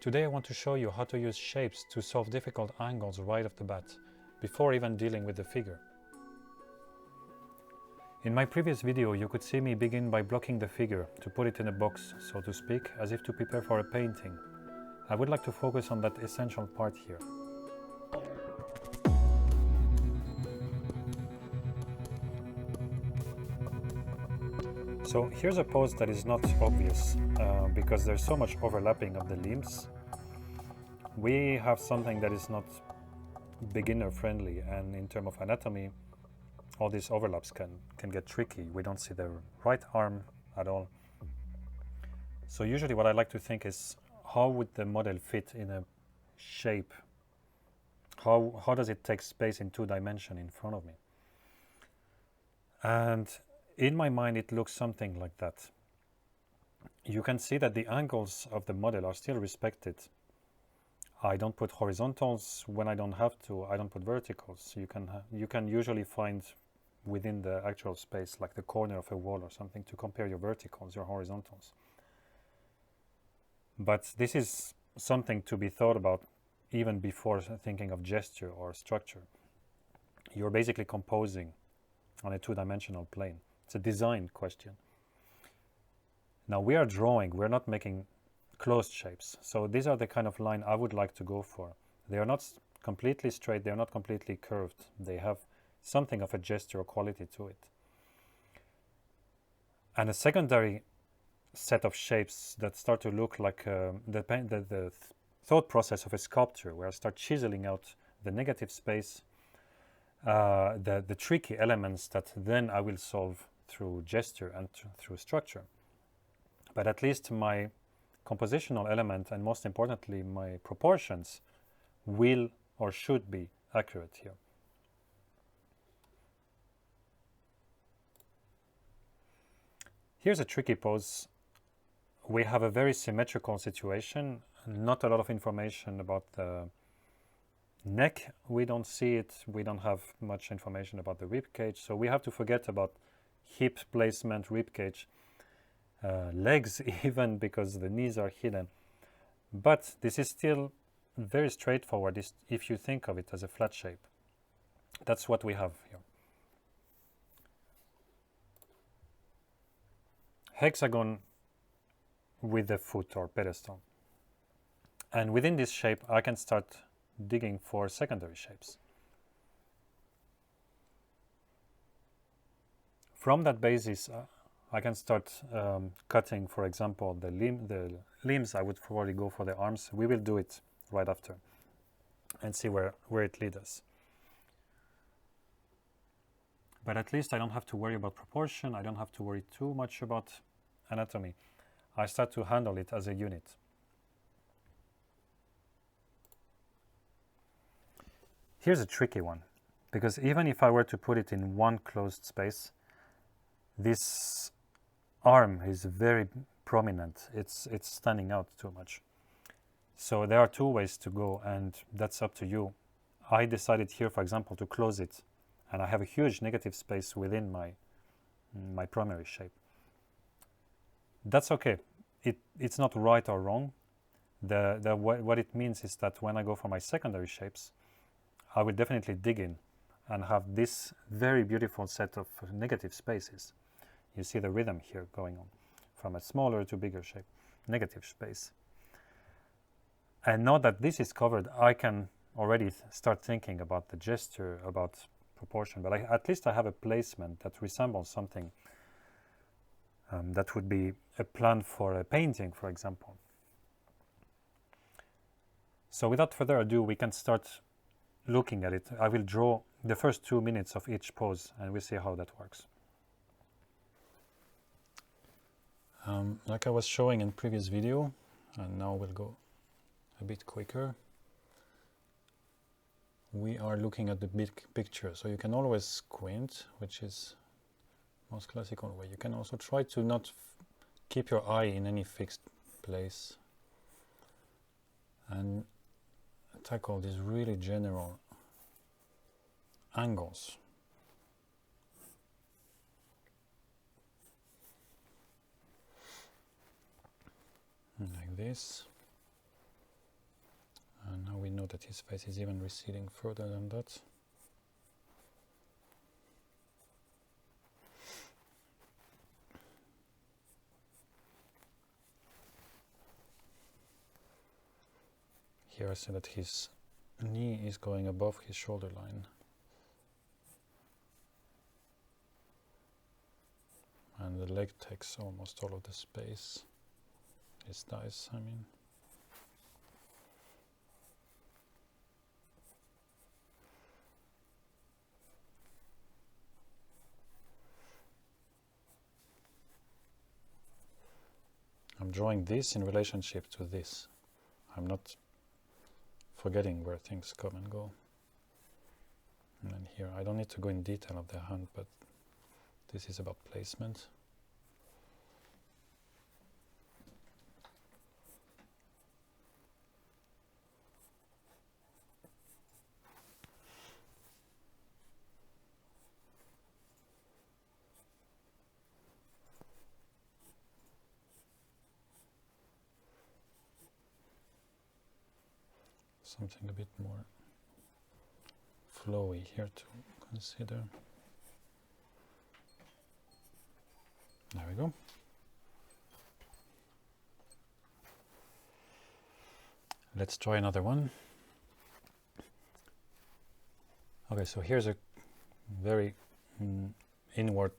Today I want to show you how to use shapes to solve difficult angles right off the bat, before even dealing with the figure. In my previous video you could see me begin by blocking the figure to put it in a box, so to speak, as if to prepare for a painting. I would like to focus on that essential part here. So here's a pose that is not obvious because there's so much overlapping of the limbs. We have something that is not beginner friendly, and in terms of anatomy all these overlaps can get tricky. We don't see the right arm at all. So usually what I like to think is, how would the model fit in a shape? How does it take space in 2 dimensions in front of me? And in my mind it looks something like that. You can see that the angles of the model are still respected. I don't put horizontals when I don't have to. I don't put verticals. You can usually find within the actual space, like the corner of a wall or something, to compare your verticals, your horizontals. But this is something to be thought about even before thinking of gesture or structure. You're basically composing on a 2-dimensional plane. It's a design question. Now we are drawing, we're not making closed shapes. So these are the kind of line I would like to go for. They are not completely straight, they are not completely curved. They have something of a gesture or quality to it. And a secondary set of shapes that start to look like the thought process of a sculpture, where I start chiseling out the negative space, the tricky elements that then I will solve through gesture and through structure. But at least my compositional element, and most importantly my proportions, will or should be accurate here. Here's a tricky pose. We have a very symmetrical situation, not a lot of information about the neck. We don't see it, we don't have much information about the rib cage, so we have to forget about hip placement, rib cage, legs even, because the knees are hidden. But this is still very straightforward if you think of it as a flat shape. That's what we have here. Hexagon with the foot or pedestal. And within this shape I can start digging for secondary shapes. From that basis I can start cutting, for example, the limbs. I would probably go for the arms. We will do it right after and see where it leads us. But at least I don't have to worry about proportion. I don't have to worry too much about anatomy. I start to handle it as a unit. Here's a tricky one, because even if I were to put it in one closed space, this arm is very prominent. It's standing out too much. So there are 2 ways to go, and that's up to you. I decided here, for example, to close it, and I have a huge negative space within my primary shape. That's okay. It's not right or wrong. What it means is that when I go for my secondary shapes, I will definitely dig in and have this very beautiful set of negative spaces. You see the rhythm here going on from a smaller to bigger shape, negative space. And now that this is covered, I can already start thinking about the gesture, about proportion, but at least I have a placement that resembles something that would be a plan for a painting, for example. So without further ado, we can start looking at it. I will draw the first 2 minutes of each pose and we'll see how that works. Like I was showing in previous video, and now we'll go a bit quicker. We are looking at the big picture, so you can always squint, which is most classical way. You can also try to not keep your eye in any fixed place and tackle these really general angles. Like this. that his face is even receding further than that. Here I see that his knee is going above his shoulder line. And the leg takes almost all of the space. His thighs, I mean. I'm drawing this in relationship to this. I'm not forgetting where things come and go. And then here, I don't need to go in detail of the hand, but this is about placement. Something a bit more flowy here to consider. There we go. Let's try another one. Okay, so here's a very inward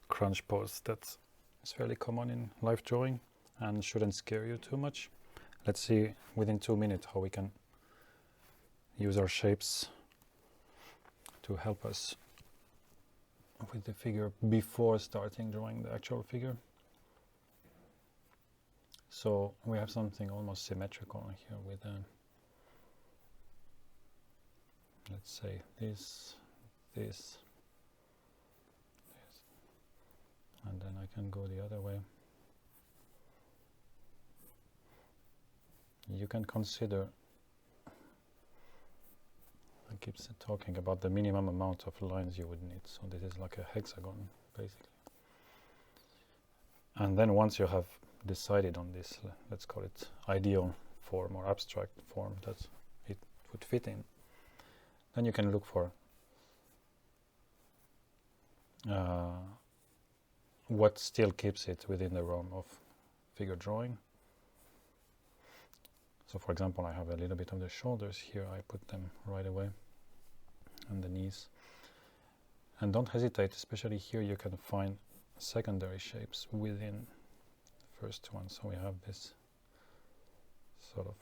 crunch pose that is fairly common in life drawing and shouldn't scare you too much. Let's see within 2 minutes how we can use our shapes to help us with the figure before starting drawing the actual figure. So we have something almost symmetrical here with let's say this, and then I can go the other way. You can consider, I keep talking about the minimum amount of lines you would need. So this is like a hexagon, basically. And then once you have decided on this, let's call it ideal form or abstract form that it would fit in, then you can look for what still keeps it within the realm of figure drawing. So for example, I have a little bit of the shoulders here, I put them right away, and the knees. And don't hesitate, especially here you can find secondary shapes within the first one. So we have this sort of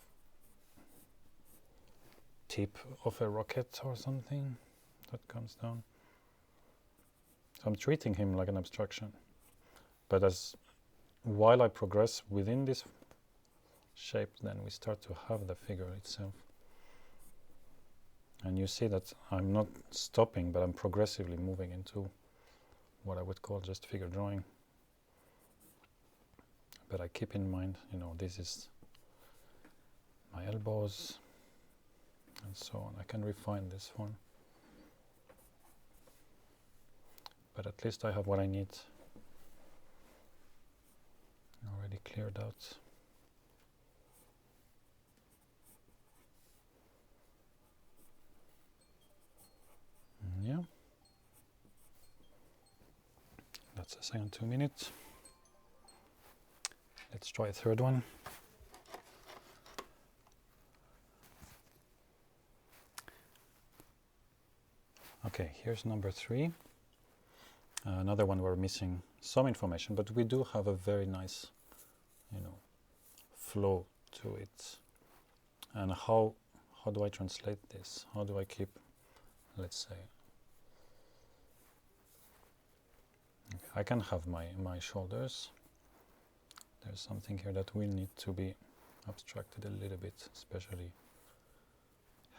tip of a rocket or something that comes down. So I'm treating him like an abstraction. But while I progress within this shape, then we start to have the figure itself. And you see that I'm not stopping, but I'm progressively moving into what I would call just figure drawing. But I keep in mind, you know, this is my elbows, and so on. I can refine this form. But at least I have what I need already cleared out. Yeah. That's the second 2 minutes. Let's try a third one. Okay, here's number 3. Another one we're missing some information, but we do have a very nice, you know, flow to it. And how do I translate this? How do I keep, let's say, okay, I can have my shoulders. There's something here that will need to be abstracted a little bit, especially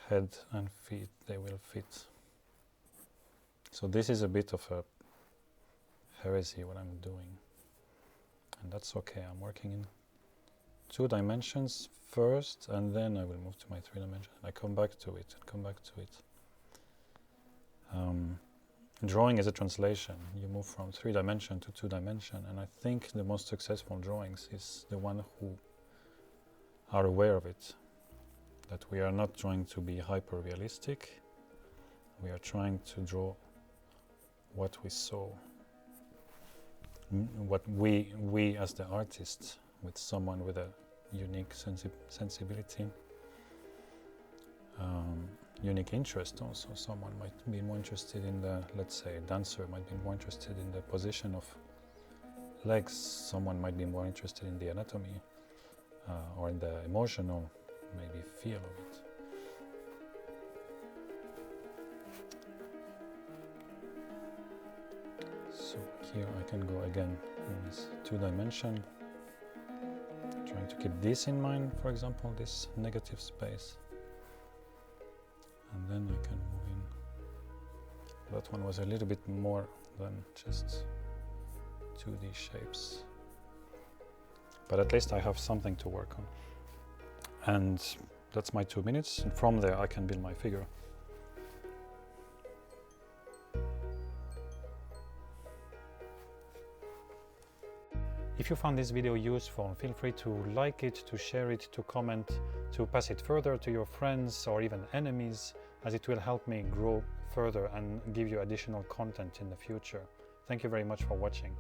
head and feet, they will fit. So this is a bit of a heresy what I'm doing, and that's okay. I'm working in 2 dimensions first, and then I will move to my 3 dimension. I come back to it and come back to it. Drawing is a translation. You move from 3 dimension to 2 dimension, and I think the most successful drawings is the one who are aware of it. that we are not trying to be hyper realistic. We are trying to draw what we saw, what we as the artists, with someone with a unique sensibility, unique interest also. Someone might be more interested in the, let's say, a dancer might be more interested in the position of legs, someone might be more interested in the anatomy or in the emotional, maybe, feel of it. So here I can go again in this 2-dimension, trying to keep this in mind, for example, this negative space. And then I can move in. That one was a little bit more than just 2D shapes. But at least I have something to work on. And that's my 2 minutes. And from there I can build my figure. If you found this video useful, feel free to like it, to share it, to comment, to pass it further to your friends or even enemies, as it will help me grow further and give you additional content in the future. Thank you very much for watching.